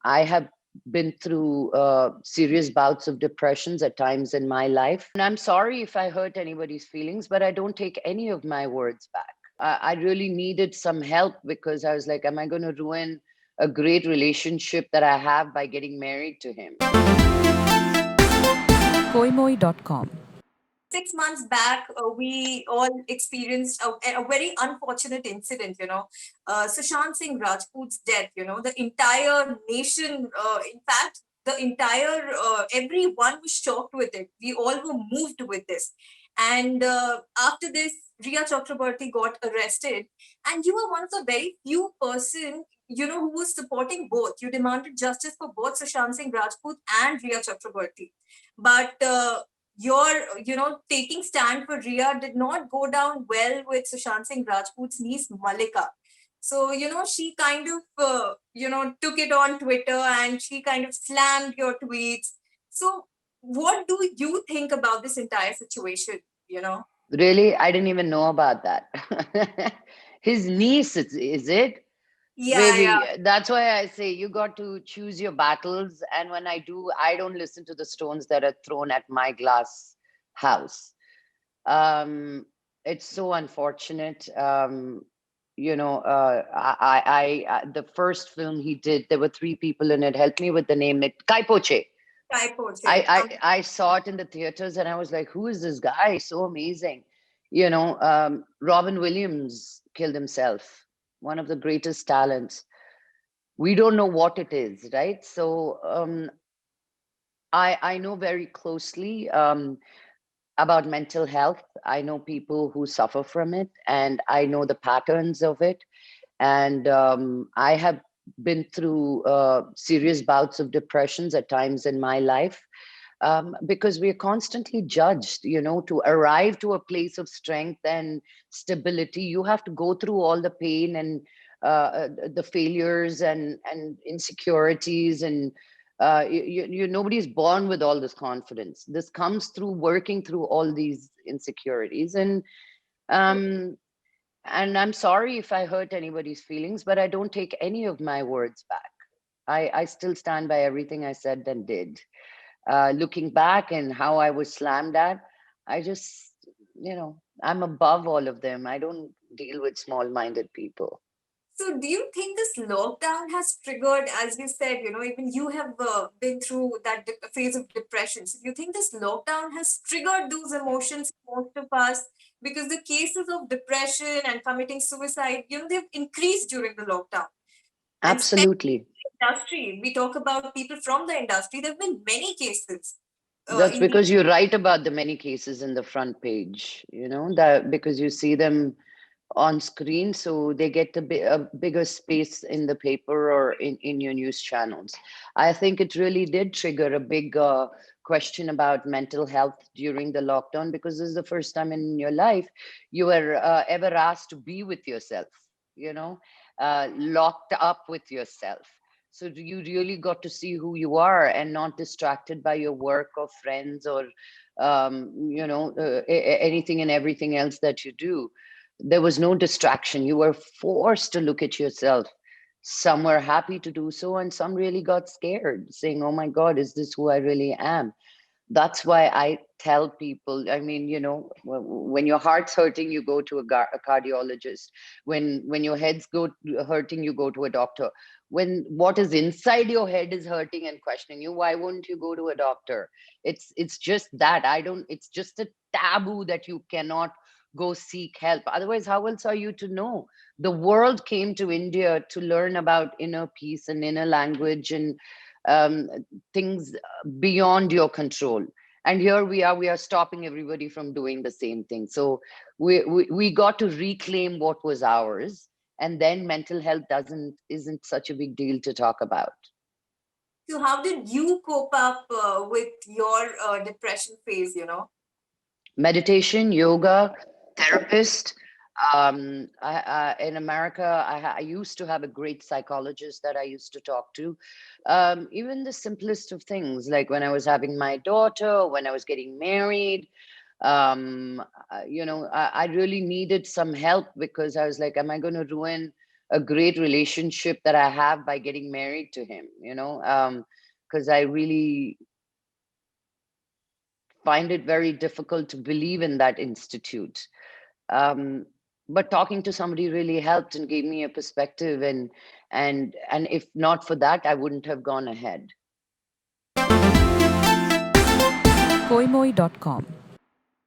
I have been through serious bouts of depressions at times in my life. And I'm sorry if I hurt anybody's feelings, but I don't take any of my words back. I really needed some help because I was like, am I going to ruin a great relationship that I have by getting married to him? Koimoi.com. 6 months back, we all experienced a very unfortunate incident, Sushant Singh Rajput's death, the entire nation, in fact, the entire, everyone was shocked with it. We all were moved with this. And after this, Rhea Chakraborty got arrested. And you were one of the very few person, who was supporting both. You demanded justice for both Sushant Singh Rajput and Rhea Chakraborty. But your taking stand for Rhea did not go down well with Sushant Singh Rajput's niece Malika. So she kind of took it on Twitter and she kind of slammed your tweets. So what do you think about this entire situation? Really, I didn't even know about that. His niece, is it? Yeah, yeah. Baby, that's why I say you got to choose your battles. And when I do, I don't listen to the stones that are thrown at my glass house. It's so unfortunate. The first film he did, there were three people in it. Help me with the name. Kai Poche. Typos. I saw it in the theaters and I was like, who is this guy? So amazing. Robin Williams killed himself, one of the greatest talents. We don't know what it is, right? So I know very closely about mental health. I know people who suffer from it, and I know the patterns of it. And I have been through serious bouts of depressions at times in my life, because we are constantly judged. To arrive to a place of strength and stability, you have to go through all the pain and the failures and insecurities, and nobody's born with all this confidence. This comes through working through all these insecurities. Um and I'm sorry if I hurt anybody's feelings, but I don't take any of my words back. I still stand by everything I said and did. Looking back and how I was slammed at, I just, I'm above all of them. I don't deal with small-minded people. So, do you think this lockdown has triggered, as you said, even you have been through that phase of depression. So, do you think this lockdown has triggered those emotions in most of us? Because the cases of depression and committing suicide, they've increased during the lockdown. And especially Absolutely. in the industry, we talk about people from the industry. There have been many cases That's in the because you write about the many cases in the front page, that because you see them on screen, so they get a bigger space in the paper or in your news channels. I think it really did trigger a big question about mental health during the lockdown, because this is the first time in your life you were ever asked to be with yourself, locked up with yourself. So you really got to see who you are and not distracted by your work or friends or anything and everything else that you do. There was no distraction. You were forced to look at yourself. Some were happy to do so, and some really got scared, saying, oh my God, is this who I really am? That's why I tell people, I mean, when your heart's hurting, you go to a cardiologist. When your head's hurting, you go to a doctor. When what is inside your head is hurting and questioning you, why wouldn't you go to a doctor? It's just that it's just a taboo that you cannot go seek help. Otherwise, how else are you to know? The world came to India to learn about inner peace and inner language and things beyond your control. And here we are stopping everybody from doing the same thing. So we got to reclaim what was ours, and then mental health isn't such a big deal to talk about. So, how did you cope up with your depression phase? Meditation, yoga, therapist. In America, I used to have a great psychologist that I used to talk to. Even the simplest of things, like when I was having my daughter, when I was getting married, I really needed some help because I was like, am I going to ruin a great relationship that I have by getting married to him, because I really find it very difficult to believe in that institute. Um, but talking to somebody really helped and gave me a perspective, and if not for that, I wouldn't have gone ahead. koimoi.com